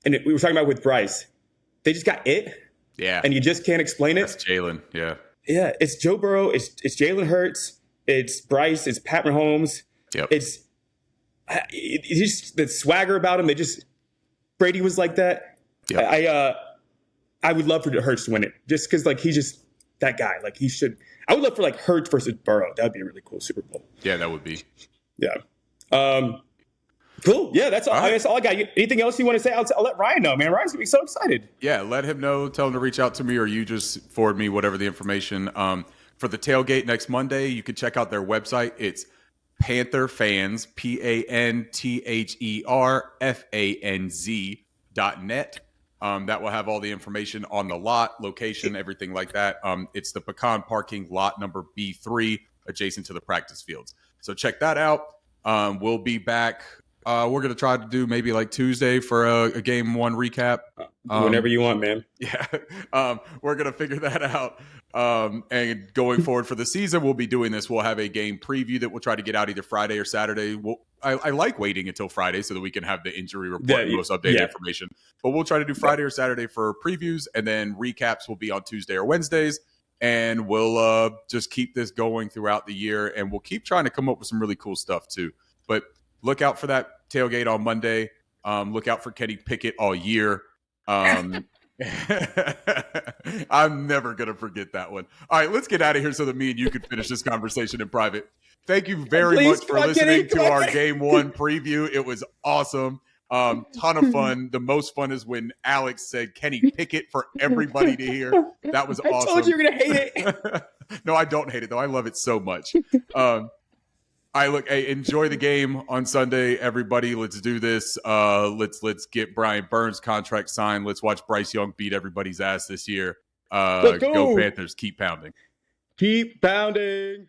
and we were talking about with Bryce, they just got it. Yeah. And you just can't explain it. That's Jalen. Yeah. Yeah. It's Joe Burrow. It's Jalen Hurts. It's Bryce. It's Pat Mahomes. Yep. It's just the swagger about him. Brady was like that. Yep. I would love for Hurts to win it just because, like, he's just that guy. Like, he should. I would love for, like, Hurts versus Burrow. That would be a really cool Super Bowl. Yeah, that would be. Yeah. Cool. Yeah, that's all. Right. That's all I got. Anything else you want to say? I'll let Ryan know, man. Ryan's going to be so excited. Yeah, let him know. Tell him to reach out to me, or you just forward me whatever the information. For the tailgate next Monday, you can check out their website. It's Panther Fans, PANTHERFANZ.net. That will have all the information on the lot, location, everything like that. It's the Pecan Parking lot number B3, adjacent to the practice fields. So check that out. We'll be back. We're going to try to do maybe like Tuesday for a game 1 recap. Whenever you want, man. Yeah. We're going to figure that out. And going forward for the season, we'll be doing this. We'll have a game preview that we'll try to get out either Friday or Saturday. I like waiting until Friday so that we can have the injury report and most updated information. But we'll try to do Friday or Saturday for previews, and then recaps will be on Tuesday or Wednesdays. And we'll just keep this going throughout the year, and we'll keep trying to come up with some really cool stuff too. But look out for that tailgate on Monday. Look out for Kenny Pickett all year. I'm never going to forget that one. All right, let's get out of here so that me and you can finish this conversation in private. Thank you very much for listening to our Game 1 preview. It was awesome. Ton of fun. The most fun is when Alex said Kenny Pickett for everybody to hear. That was awesome. I told you you were going to hate it. No, I don't hate it, though. I love it so much. Hey, enjoy the game on Sunday, everybody. Let's do this. Let's get Brian Burns' contract signed. Let's watch Bryce Young beat everybody's ass this year. Go Panthers. Keep pounding. Keep pounding.